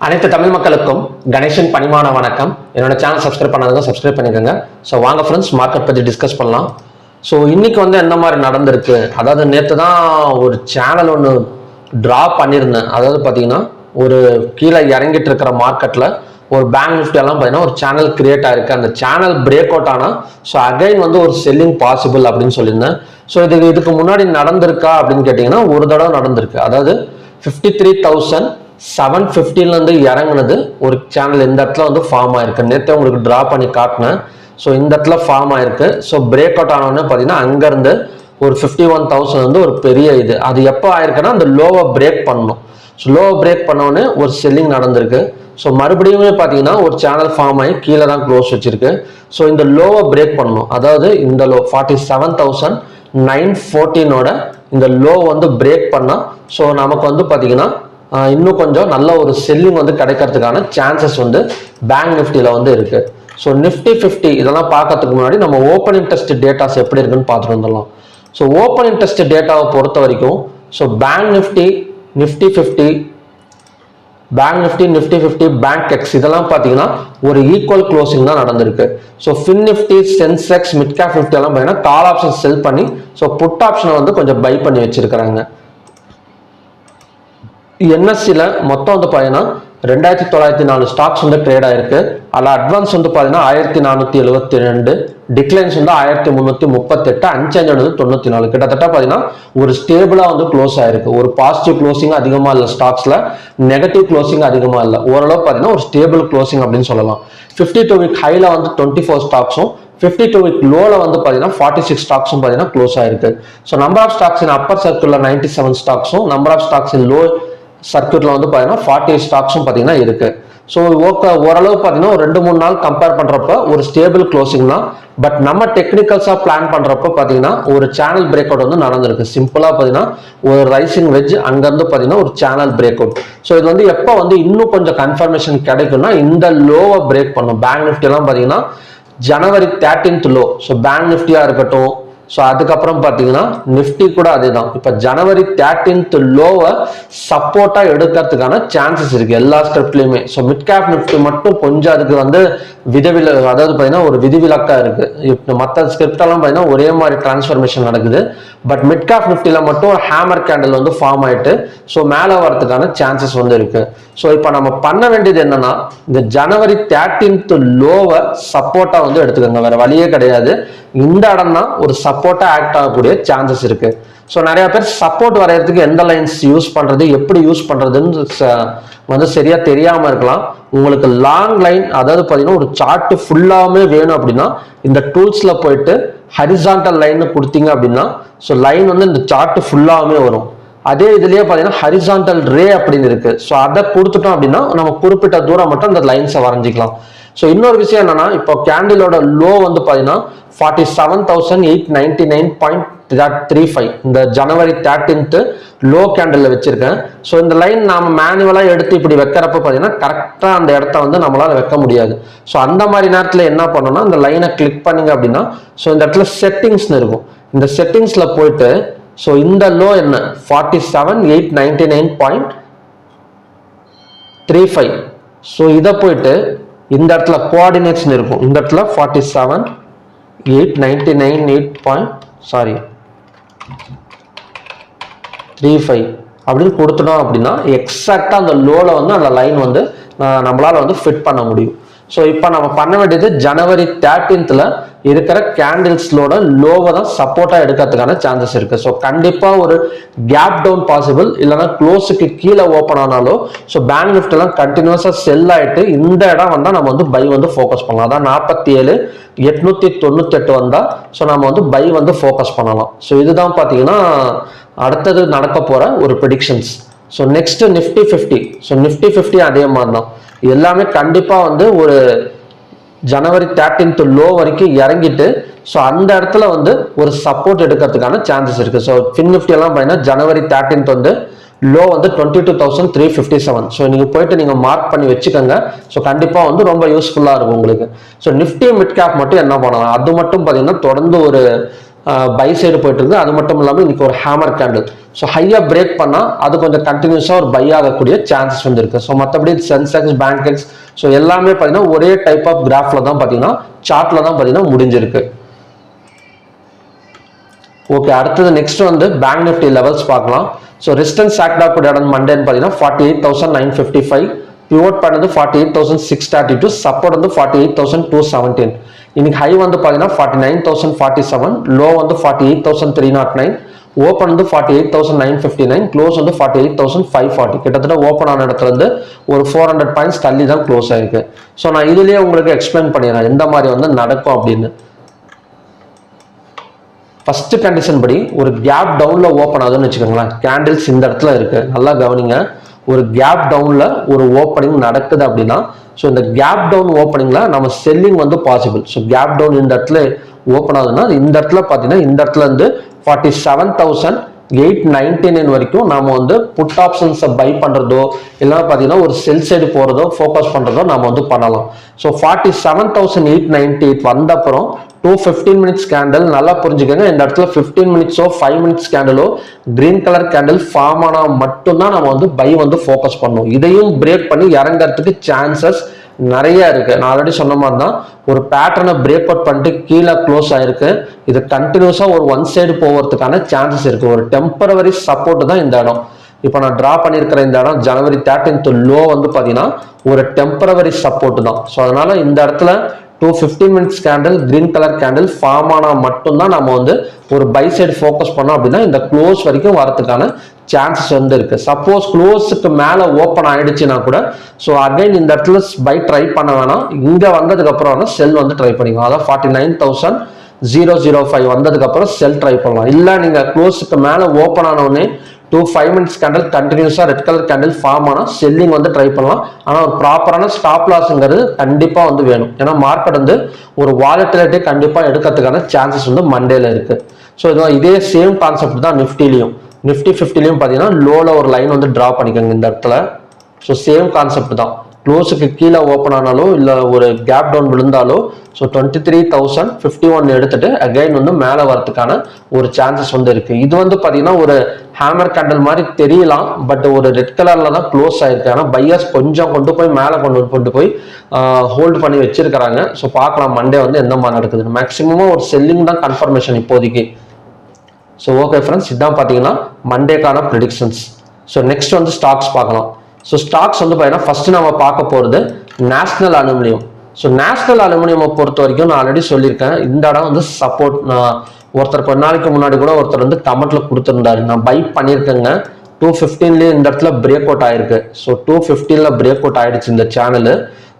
அனைத்து தமிழ் மக்களுக்கும் கணேசன் பணிமான வணக்கம். என்னோட சேனல் சப்ஸ்கிரைப் பண்ணாதவங்க சப்ஸ்கிரைப் பண்ணிக்கோங்க. ஸோ வாங்க ஃப்ரெண்ட்ஸ், மார்க்கெட் பற்றி டிஸ்கஸ் பண்ணலாம். ஸோ இன்னைக்கு என்ன மாதிரி நடந்திருக்கு, அதாவது நேற்று தான் ஒரு சேனல் ஒன்று ட்ராப் பண்ணியிருந்தேன். அதாவது பார்த்தீங்கன்னா ஒரு கீழே இறங்கிட்டு இருக்கிற மார்க்கெட்டில் ஒரு பேங்க் நிஃப்டி எல்லாம் பார்த்தீங்கன்னா ஒரு சேனல் கிரியேட் ஆயிருக்கு. அந்த சேனல் பிரேக் அவுட் ஆனால் ஸோ அகைன் ஒரு செல்லிங் பாசிபிள் அப்படின்னு சொல்லியிருந்தேன். ஸோ இதுக்கு முன்னாடி நடந்திருக்கா அப்படின்னு கேட்டிங்கன்னா ஒரு தடவை நடந்திருக்கு. அதாவது 53,750 இறங்குனது ஒரு சேனல் இந்த இடத்துல ஃபார்ம் ஆயிருக்கு. நேற்று உங்களுக்கு ட்ரா பண்ணி காட்டினேன். ஸோ இந்த இடத்துல ஃபார்ம் ஆயிருக்கு. ஸோ பிரேக் அவுட் ஆனோன்னு பார்த்தீங்கன்னா அங்கேருந்து ஒரு 51,000 ஒரு பெரிய இது. அது எப்போ ஆயிருக்குன்னா அந்த லோவை பிரேக் பண்ணணும். ஸோ லோவை பிரேக் பண்ணோன்னு ஒரு செல்லிங் நடந்திருக்கு. ஸோ மறுபடியும் பார்த்தீங்கன்னா ஒரு சேனல் ஃபார்ம் ஆகி கீழே தான் க்ளோஸ் வச்சிருக்கு. ஸோ இந்த லோவை பிரேக் பண்ணணும். அதாவது இந்த லோ 47,914 இந்த லோ பிரேக் பண்ணால் ஸோ நமக்கு பார்த்தீங்கன்னா இன்னும் கொஞ்சம் நல்ல ஒரு செல்லிங் கிடைக்கிறதுக்கான சான்சஸ் பேங்க் நிஃப்டியில் இருக்கு. ஸோ நிஃப்டி 50 இதெல்லாம் பார்க்கறதுக்கு முன்னாடி நம்ம ஓப்பன் இன்ட்ரெஸ்ட் டேட்டாஸ் எப்படி இருக்குன்னு பார்த்துட்டு வந்துடலாம். ஸோ ஓப்பன் இன்ட்ரெஸ்ட் டேட்டாவை பொறுத்த வரைக்கும் so bank Nifty, Nifty 50, bank Nifty, Nifty 50, bank X இதெல்லாம் பார்த்தீங்கன்னா ஒரு ஈக்குவல் க்ளோசிங் தான் நடந்திருக்கு. So fin Nifty, Sensex, mid cap 50 எல்லாம் பார்த்தீங்கன்னா கால் ஆப்ஷன் செல் பண்ணி ஸோ புட் ஆப்ஷனை கொஞ்சம் பை பண்ணி வச்சிருக்கிறாங்க. என்எஸ்சியில் மொத்தம் பார்த்தீங்கன்னா 2,904 ஸ்டாக்ஸ் ட்ரேட் ஆயிருக்கு. அதில் அட்வான்ஸ் பார்த்தீங்கன்னா 1,472, டிக்ளைன்ஸ் 1,338, அன்சேஞ்ச் 94. கிட்டத்தட்ட பார்த்தீங்கன்னா ஒரு ஸ்டேபிளாக க்ளோஸ் ஆயிருக்கு. ஒரு பாசிட்டிவ் க்ளோசிங் அதிகமாக இல்லை ஸ்டாக்ஸில், நெகட்டிவ் க்ளோசிங் அதிகமாக இல்லை. ஓரளவு பார்த்தீங்கன்னா ஒரு ஸ்டேபிள் க்ளோசிங் அப்படின்னு சொல்லலாம். 52 வீக் ஹையில் 24 ஸ்டாக்ஸும் 52 வீக் லோவில் பார்த்தீங்கன்னா 46 ஸ்டாக்ஸும் பார்த்தீங்கன்னா க்ளோஸ் ஆயிருக்கு. So number of stocks in upper சர்க்கிளில் 97 ஸ்டாக்ஸும், number of stocks in low சர்க்கியூட்ல பார்த்தீங்கன்னா 48 ஸ்டாக்ஸும் பார்த்தீங்கன்னா இருக்கு. ஸோ ஓரளவு பார்த்தீங்கன்னா ஒரு 2-3 நாள் கம்பேர் பண்றப்ப ஒரு ஸ்டேபிள் க்ளோசிங் தான். பட் நம்ம டெக்னிக்கல்ஸா பிளான் பண்றப்ப பார்த்தீங்கன்னா ஒரு சேனல் பிரேக் அவுட் நடந்திருக்கு. சிம்பிளா பார்த்தீங்கன்னா ஒரு ரைசிங் வெஜ் அங்கிருந்து பார்த்தீங்கன்னா ஒரு சேனல் பிரேக் அவுட். ஸோ இது எப்போ இன்னும் கொஞ்சம் கன்ஃபர்மேஷன் கிடைக்கும்னா இந்த லோவை பிரேக் பண்ணும். பேங்க் நிஃப்டி எல்லாம் பார்த்தீங்கன்னா ஜனவரி 13th லோ. ஸோ பேங்க் நிஃப்டியா இருக்கட்டும், ஸோ அதுக்கப்புறம் பார்த்தீங்கன்னா நிஃப்டி கூட அதேதான். இப்போ ஜனவரி 13th லோவை சப்போர்ட்டா எடுக்கிறதுக்கான சான்சஸ் இருக்கு எல்லா ஸ்கிரிப்ட்லையுமே. ஸோ மிட் கேப் நிஃப்டி மட்டும் கொஞ்சம் அதுக்கு அதாவது பார்த்தீங்கன்னா ஒரு விதிவிலக்கா இருக்கு. இப்போ மற்ற ஸ்கிரிப்ட் எல்லாம் பார்த்தீங்கன்னா ஒரே மாதிரி டிரான்ஸ்ஃபர்மேஷன் நடக்குது. பட் மிட் கேப் நிஃப்டியில மட்டும் ஹேமர் கேண்டில் ஃபார்ம் ஆயிட்டு ஸோ மேலே வரதுக்கான சான்சஸ் இருக்கு. ஸோ இப்போ நம்ம பண்ண வேண்டியது என்னன்னா இந்த ஜனவரி 13th லோவை சப்போர்ட்டா எடுத்துக்கோங்க. வேற வழியே கிடையாது. இந்த இடம் தான் ஒரு சப்போர்ட்டா ஆக்ட் ஆகக்கூடிய சான்சஸ் இருக்கு. ஸோ நிறைய பேர் சப்போர்ட் வரையறதுக்கு எந்த லைன்ஸ் யூஸ் பண்றது, எப்படி யூஸ் பண்றதுன்னு சரியா தெரியாம இருக்கலாம். உங்களுக்கு லாங் லைன், அதாவது பார்த்தீங்கன்னா ஒரு சார்ட் ஃபுல்லாமே வேணும் அப்படின்னா இந்த டூல்ஸ்ல போயிட்டு ஹரிசான்டல் லைன் கொடுத்தீங்க அப்படின்னா ஸோ லைன் இந்த சார்ட் ஃபுல்லாமே வரும். அதே இதுலயே பார்த்தீங்கன்னா ஹரிசான்டல் ரே அப்படின்னு இருக்கு. ஸோ அதை கொடுத்துட்டோம் அப்படின்னா நம்ம குறிப்பிட்ட தூரம் மட்டும் அந்த லைன்ஸை வரைஞ்சிக்கலாம். ஸோ இன்னொரு விஷயம் என்னன்னா இப்போ கேண்டிலோட லோ பார்த்தீங்கன்னா 47,899.35 இந்த ஜனவரி 13th லோ கேண்டில் வச்சிருக்கேன். ஸோ இந்த லைன் நாம மேனுவலா எடுத்து இப்படி வைக்கிறப்ப பார்த்தீங்கன்னா கரெக்டா அந்த இடத்த நம்மளால வைக்க முடியாது. ஸோ அந்த மாதிரி நேரத்தில் என்ன பண்ணணும்னா இந்த லைனை கிளிக் பண்ணீங்க அப்படின்னா ஸோ இந்த இடத்துல செட்டிங்ஸ்னு இருக்கும். இந்த செட்டிங்ஸ்ல போயிட்டு ஸோ இந்த லோ என்ன 47,899.35. ஸோ இதை போயிட்டு இந்த இடத்துல கோஆர்டினேட்ஸ் இருக்கும். இந்த இடத்துல 47,899.35 அப்படின்னு கொடுத்துட்டோம் அப்படின்னா எக்ஸாக்டா அந்த லோல அந்த லைன் நம்மளால ஃபிட் பண்ண முடியும். ஸோ இப்போ நம்ம பண்ண வேண்டியது ஜனவரி 13th இருக்கிற கேண்டில்ஸ்லோட லோவை தான் சப்போர்ட்டா எடுக்கிறதுக்கான சான்சஸ் இருக்கு. ஸோ கண்டிப்பா ஒரு கேப் டவுன் பாசிபிள், இல்லைன்னா க்ளோஸுக்கு கீழே ஓப்பன் ஆனாலோ ஸோ பேங்க் நிஃப்டி எல்லாம் கண்டினியூஸா செல் ஆயிட்டு இந்த இடம் நம்ம பை ஃபோக்கஸ் பண்ணலாம். அதான் 47,898 வந்தா ஸோ நம்ம பை ஃபோக்கஸ் பண்ணலாம். ஸோ இதுதான் பார்த்தீங்கன்னா அடுத்தது நடக்க போற ஒரு predictions. So next Nifty 50. So Nifty 50 அதே மாதிரி தான் எல்லாமே கண்டிப்பா ஒரு ஜனவரி 13th லோ வரைக்கும் இறங்கிட்டு ஸோ அந்த இடத்துல ஒரு சப்போர்ட் எடுக்கிறதுக்கான சான்சஸ் இருக்கு. ஸோ ஃபின் நிஃப்டி எல்லாம் பார்த்தீங்கன்னா ஜனவரி 13th லோ 22,357. ஸோ நீங்க போயிட்டு நீங்க மார்க் பண்ணி வச்சுக்கோங்க. ஸோ கண்டிப்பா ரொம்ப யூஸ்ஃபுல்லா இருக்கும் உங்களுக்கு. ஸோ நிஃப்டி மிட் கேப் மட்டும் என்ன பண்ணலாம், அது மட்டும் பார்த்தீங்கன்னா தொடர்ந்து ஒரு பை சைடு போயிட்டு இருக்குது. அது மட்டும் இல்லாமல் இன்னைக்கு ஒரு ஹேமர் கேண்டில். ஸோ ஹையாக பிரேக் பண்ணால் அது கொஞ்சம் கண்டினியூஸாக ஒரு பை ஆகக்கூடிய சான்சஸ் வந்து இருக்குது. ஸோ மற்றபடி சென்செக்ஸ், பேங்க் ஸோ எல்லாமே பார்த்தீங்கன்னா ஒரே டைப் ஆஃப் கிராஃபில் தான் பார்த்தீங்கன்னா சார்ட்டில் தான் பார்த்தீங்கன்னா முடிஞ்சிருக்கு. ஓகே, அடுத்தது நெக்ஸ்ட் வந்து பேங்க் நிஃப்டி லெவல்ஸ் பார்க்கலாம். ஸோ ரெசிஸ்டன்ஸ் ஆக்ட் ஆகக்கூடிய இடம் மண்டேன்னு பார்த்தீங்கன்னா 48,955, பிவோட் பண்ணது 48,632, சப்போர்ட் வந்து 48,217. இன்னைக்கு ஹை வந்து பார்த்தீங்கன்னா 49,047, லோ வந்து 48,309, ஓப்பன் வந்து 48,959, க்ளோஸ் வந்து 48,540. கிட்டத்தட்ட ஓப்பன் ஆன இடத்துல இருந்து ஒரு 400 பாயிண்ட்ஸ் தள்ளி தான் க்ளோஸ் ஆயிருக்கு. ஸோ நான் இதுலேயே உங்களுக்கு எக்ஸ்பிளைன் பண்ணிடுறேன் எந்த மாதிரி வந்து நடக்கும் அப்படின்னு. ஃபர்ஸ்ட் கண்டிஷன் படி ஒரு கேப் டவுன்ல ஓப்பன் ஆகுதுன்னு வச்சுக்கோங்களேன். கேண்டில்ஸ் இந்த இடத்துல இருக்கு, நல்லா கவனிங்க. ஒரு கேப் டவுன்ல ஒரு ஓப்பனிங் நடக்குது அப்படின்னா, ஸோ இந்த கேப் டவுன் ஓப்பனிங்ல நம்ம செல்லிங் வந்து பாசிபிள். ஸோ கேப் டவுன் இந்த இடத்துல ஓப்பன் ஆகுதுன்னா இந்த இடத்துல பார்த்தீங்கன்னா இந்த இடத்துல இருந்து 47,899 வரைக்கும் நாம வந்து புட் ஆப்ஷன்ஸை பை பண்றதோ இல்லைன்னா பார்த்தீங்கன்னா ஒரு செல் சைடு போறதோ ஃபோக்கஸ் பண்றதோ நாம வந்து பண்ணலாம். ஸோ 47,898 வந்த அப்புறம் 215 மினிட்ஸ் கேண்டில் நல்லா புரிஞ்சுக்கோங்க. இந்த இடத்துல 15 மினிட்ஸோ 5 மினிட்ஸ் கேண்டிலோ கிரீன் கலர் கேண்டில் ஃபார்ம் ஆனா மட்டும்தான் நம்ம வந்து பை வந்து ஃபோக்கஸ் பண்ணணும். இதையும் பிரேக் பண்ணி இறங்கறதுக்கு சான்சஸ் நிறைய இருக்கு. நான் ஆல்ரெடி சொன்ன மாதிரி தான் ஒரு பேட்டர்னை பிரேக் அவுட் பண்ணிட்டு கீழே க்ளோஸ் ஆயிருக்கு. இது கண்டினியூஸா ஒரு ஒன் சைடு போகிறதுக்கான சான்சஸ் இருக்கு. ஒரு டெம்பரவரி சப்போர்ட் தான் இந்த இடம். இப்போ நான் டிரா பண்ணியிருக்கிற இந்த இடம் ஜனவரி 13th லோ வந்து பார்த்தீங்கன்னா ஒரு டெம்பரவரி சப்போர்ட் தான். ஸோ அதனால இந்த இடத்துல 215 minutes candle green colour candle form ஆனால் மட்டும்தான் நம்ம வந்து ஒரு பை சைடு ஃபோக்கஸ் பண்ணோம் அப்படின்னா இந்த க்ளோஸ் வரைக்கும் வரதுக்கான சான்சஸ் வந்து இருக்கு. சப்போஸ் க்ளோஸுக்கு மேலே ஓப்பன் ஆயிடுச்சுன்னா கூட ஸோ அகைன் இந்த இடத்துல பை ட்ரை பண்ண வேணாம். இங்கே வந்ததுக்கு அப்புறம் வேணா செல் வந்து ட்ரை பண்ணிக்கலாம். அதான் 49,005 வந்ததுக்கு அப்புறம் செல் ட்ரை பண்ணலாம். இல்லை நீங்கள் க்ளோஸுக்கு மேலே ஓப்பன் ஆனவுடனே 5 மினிட்ஸ் கேண்டில் கண்டினியூஸா ரெட் கலர் கேண்டில் ஃபார்ம் ஆனால் செல்லிங் வந்து ட்ரை பண்ணலாம். ஆனால் ஒரு ப்ராப்பரான ஸ்டாப் லாஸ்ங்கிறது கண்டிப்பாக வந்து வேணும். ஏன்னா மார்க்கெட் வந்து ஒரு வாலட்டிலிட்டி கண்டிப்பாக எடுக்கிறதுக்கான சான்சஸ் வந்து மண்டேல இருக்கு. ஸோ இதே சேம் கான்செப்ட் தான் நிஃப்டிலையும். நிஃப்டி 50லையும் பார்த்தீங்கன்னா லோவில் ஒரு லைன் வந்து ட்ரா பண்ணிக்கோங்க இந்த இடத்துல. ஸோ சேம் கான்செப்ட் தான். க்ளோஸுக்கு கீழே ஓப்பன் ஆனாலோ இல்லை ஒரு கேப் டவுன் விழுந்தாலோ ஸோ 23,051 எடுத்துட்டு அகைன் வந்து மேலே வரதுக்கான ஒரு சான்சஸ் வந்து இருக்கு. இது வந்து பார்த்தீங்கன்னா ஒரு ஹேமர் கேண்டில் மாதிரி தெரியலாம், பட் ஒரு ரெட் கலர்ல தான் க்ளோஸ் ஆயிருக்கு. ஆனால் பையர்ஸ் கொஞ்சம் கொண்டு போய் மேலே கொண்டு போய் ஹோல்டு பண்ணி வச்சிருக்கிறாங்க. ஸோ பார்க்கலாம் மண்டே வந்து எந்த மாதிரி நடக்குதுன்னு. மேக்ஸிமமாக ஒரு செல்லிங் தான் கன்ஃபர்மேஷன் இப்போதைக்கு. ஸோ ஓகே ஃப்ரெண்ட்ஸ், இதுதான் பார்த்தீங்கன்னா மண்டேக்கான ப்ரிடிக்ஷன்ஸ். ஸோ நெக்ஸ்ட் வந்து ஸ்டாக்ஸ் பார்க்கலாம். ஸோ ஸ்டாக்ஸ் வந்து பார்த்தீங்கன்னா ஃபர்ஸ்ட் நம்ம பார்க்க போகிறது நேஷனல் அலுமினியம். ஸோ நேஷனல் அலுமினியமை பொறுத்த வரைக்கும் நான் ஆல்ரெடி சொல்லியிருக்கேன், இந்த இடம் வந்து சப்போர்ட். ஒருத்தர் கொஞ்ச நாளைக்கு முன்னாடி கூட ஒருத்தர் வந்து கமெண்ட்ல கொடுத்துருந்தாரு, நான் பை பண்ணியிருக்கேங்க 215 இந்த இடத்துல பிரேக் அவுட் ஆயிருக்கு. ஸோ 215 பிரேக் அவுட் ஆயிடுச்சு இந்த சேனல்.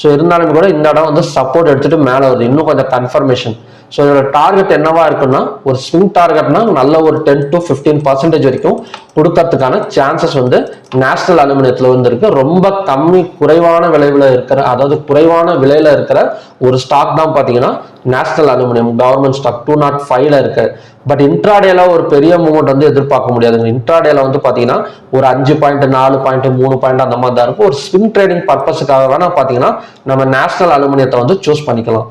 ஸோ இருந்தாலும் கூட இந்த இடம் வந்து சப்போர்ட் எடுத்துட்டு மேலே வருது, இன்னும் கொஞ்சம் கன்ஃபர்மேஷன். ஸோ இதோட டார்கெட் என்னவா இருக்குன்னா ஒரு ஸ்விங் டார்கெட்னா நல்ல ஒரு 10 to 15% வரைக்கும் கொடுக்கறதுக்கான சான்சஸ் வந்து நேஷனல் அலுமினியத்தில் வந்து இருக்கு. ரொம்ப குறைவான விளைவில் இருக்கிற, அதாவது குறைவான விலையில இருக்கிற ஒரு ஸ்டாக் தான் பார்த்தீங்கன்னா நேஷனல் அலுமினியம் கவர்மெண்ட் ஸ்டாக் 205ல இருக்கு. பட் இன்ட்ராடேல ஒரு பெரிய மூவ்மெண்ட் வந்து எதிர்பார்க்க முடியாதுங்க. இன்ட்ராடேல வந்து பார்த்தீங்கன்னா ஒரு 5 பாயிண்ட் 4 பாயிண்ட் 3 பாயிண்ட் அந்த மாதிரி தான் இருக்கும். ஒரு ஸ்விங் ட்ரேடிங் பர்பஸுக்காக வேணா பார்த்தீங்கன்னா நம்ம நேஷனல் அலுமினியத்தை வந்து சூஸ் பண்ணிக்கலாம்.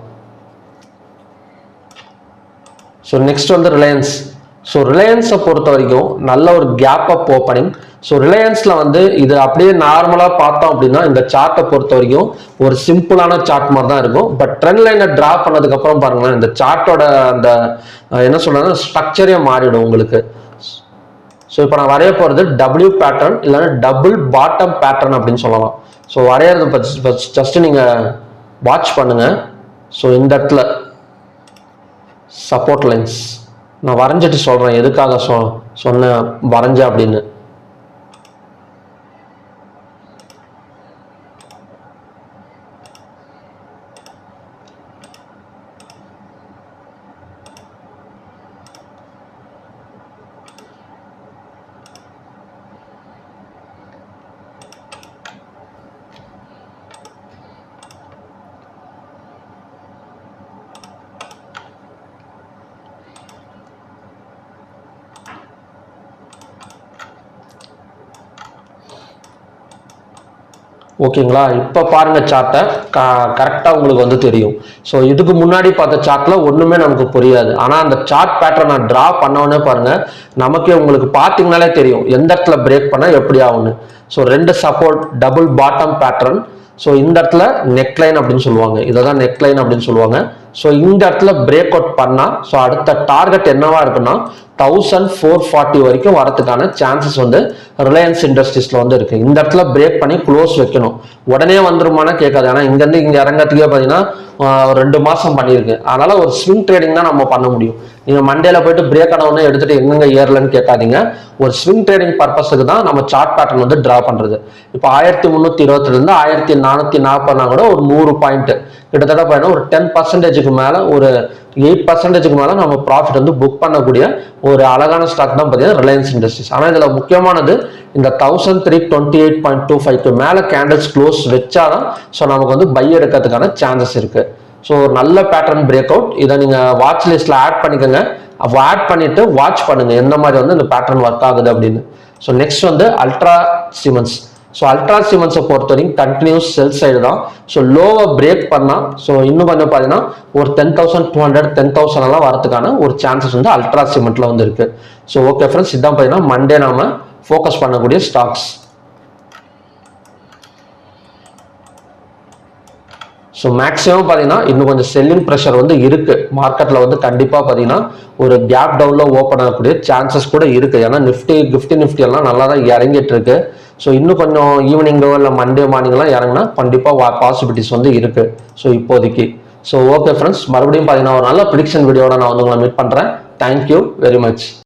ஸோ நெக்ஸ்ட் வந்து ரிலையன்ஸ். ஸோ ரிலையன்ஸை பொறுத்த வரைக்கும் நல்ல ஒரு கேப் அப் ஓப்பனிங். ஸோ ரிலையன்ஸ்ல வந்து இது அப்படியே நார்மலாக பார்த்தோம் அப்படின்னா இந்த சார்ட்டை பொறுத்த வரைக்கும் ஒரு சிம்பிளான சார்ட் மாதிரி தான் இருக்கும். பட் ட்ரெண்ட் லைனை டிரா பண்ணதுக்கு அப்புறம் பாருங்களேன், இந்த சார்ட்டோட அந்த என்ன சொல்றாங்க ஸ்ட்ரக்சரே மாறிடும் உங்களுக்கு. ஸோ இப்போ நான் வரைய போகிறது டபிள்யூ பேட்டர்ன் இல்லைன்னா டபுள் பாட்டம் பேட்டர்ன் அப்படின்னு சொல்லலாம். ஸோ வரைகிறது ஜஸ்ட் நீங்கள் வாட்ச் பண்ணுங்க. ஸோ இந்த இடத்துல சப்போர்ட் லைன்ஸ் நான் வரைஞ்சிட்டு சொல்றேன் எதுக்காக சொன்னேன் வரைஞ்சேன் அப்படின்னு. ஓகேங்களா? இப்போ பாருங்க சார்ட்டை கரெக்டாக உங்களுக்கு வந்து தெரியும். ஸோ இதுக்கு முன்னாடி பார்த்த சார்ட்டில் ஒன்றுமே நமக்கு புரியாது. ஆனால் அந்த சார்ட் பேட்டர்ன் நான் ட்ரா பண்ணோன்னே பாருங்க, நமக்கே உங்களுக்கு பார்த்தீங்கனாலே தெரியும் எந்த இடத்துல பிரேக் பண்ணால் எப்படி ஆகும்னு. So 2 support double bottom pattern. So இந்த இடத்துல நெக்லைன் அப்படின்னு சொல்லுவாங்க, இதை தான் நெக்லைன் அப்படின்னு சொல்லுவாங்க. ஸோ இந்த இடத்துல பிரேக் அவுட் பண்ணால் ஸோ அடுத்த டார்கெட் என்னவா இருக்குன்னா 1440 வரைக்கும் வரதுக்கான சான்சஸ் வந்து ரிலையன்ஸ் இண்டஸ்ட்ரீஸ்ல வந்து இருக்கு. இந்த இடத்துல பிரேக் பண்ணி க்ளோஸ் வைக்கணும். உடனே வந்துருமானா கேட்காது. ஏன்னா இங்கேருந்து இங்கே இறங்கிறதுக்கே பார்த்தீங்கன்னா 2 மாதம் பண்ணியிருக்கு. அதனால ஒரு ஸ்விங் ட்ரேடிங் தான் நம்ம பண்ண முடியும். நீங்க மண்டேல போயிட்டு பிரேக் ஆனவுடனே எடுத்துட்டு எங்கெங்க ஏறலன்னு கேட்காதீங்க. ஒரு ஸ்விங் ட்ரேடிங் பர்பஸுக்கு தான் நம்ம சார்ட் பேட்டர்ன் வந்து டிரா பண்றது. இப்போ 1320 இருந்து 1440 கூட ஒரு 100 பாயிண்ட் கிட்டத்தட்ட பார்த்தீங்கன்னா ஒரு 10% மேல ஒரு 8% மேல நம்ம ப்ராஃபிட் வந்து புக் பண்ணக்கூடிய ஒரு அழகான ஸ்டாக் தான் பார்த்தீங்கன்னா ரிலையன்ஸ் இண்டஸ்ட்ரீஸ். ஆனால் இதுல முக்கியமானது இந்த 1328.25 மேல கேண்டில்ஸ் க்ளோஸ் வச்சாதான் ஸோ நமக்கு வந்து பை எடுக்கிறதுக்கான சான்சஸ் இருக்கு. ஸோ ஒரு நல்ல பேட்டர்ன் பிரேக் அவுட். இதை நீங்க வாட்ச் லிஸ்ட்ல ஆட் பண்ணிக்கோங்க. அப்போ ஆட் பண்ணிட்டு வாட்ச் பண்ணுங்க எந்த மாதிரி வந்து இந்த பேட்டர்ன் ஒர்க் ஆகுது அப்படின்னு. ஸோ நெக்ஸ்ட் வந்து அல்ட்ரா சிமெண்ட்ஸ். ஸோ அல்ட்ரா சிமெண்ட்ஸை பொறுத்த வரைக்கும் கண்டினியூஸ் செல் சைடு தான். ஸோ லோவை பிரேக் பண்ணா ஸோ இன்னும் கொஞ்சம் பார்த்தீங்கன்னா ஒரு 10,200 10,000 எல்லாம் வரதுக்கான ஒரு சான்சஸ் வந்து அல்ட்ரா சிமெண்ட்ல வந்து இருக்கு. ஸோ ஓகே ஃப்ரெண்ட்ஸ், இதான் பார்த்தீங்கன்னா மண்டே நாம ஃபோக்கஸ் பண்ணக்கூடிய ஸ்டாக்ஸ். ஸோ மேக்ஸிமம் பார்த்தீங்கன்னா இன்னும் கொஞ்சம் செல்லிங் ப்ரெஷர் வந்து இருக்கு மார்க்கெட்டில் வந்து. கண்டிப்பாக பார்த்தீங்கன்னா ஒரு கேப் டவுனில் ஓப்பன் ஆகக்கூடிய சான்சஸ் கூட இருக்கு. ஏன்னா நிஃப்டி எல்லாம் நல்லா தான் இறங்கிட்டு இருக்கு. ஸோ இன்னும் கொஞ்சம் ஈவினிங்கோ இல்லை மண்டே மார்னிங்லாம் இறங்கினா கண்டிப்பாக பாசிபிலிட்டிஸ் வந்து இருக்கு. ஸோ இப்போதைக்கு ஸோ ஓகே ஃப்ரெண்ட்ஸ், மறுபடியும் பார்த்தீங்கன்னா ஒரு நல்ல ப்ரிடிக்ஷன் வீடியோட நான் வந்து உங்களை மீட் பண்ணுறேன். Thank you very much.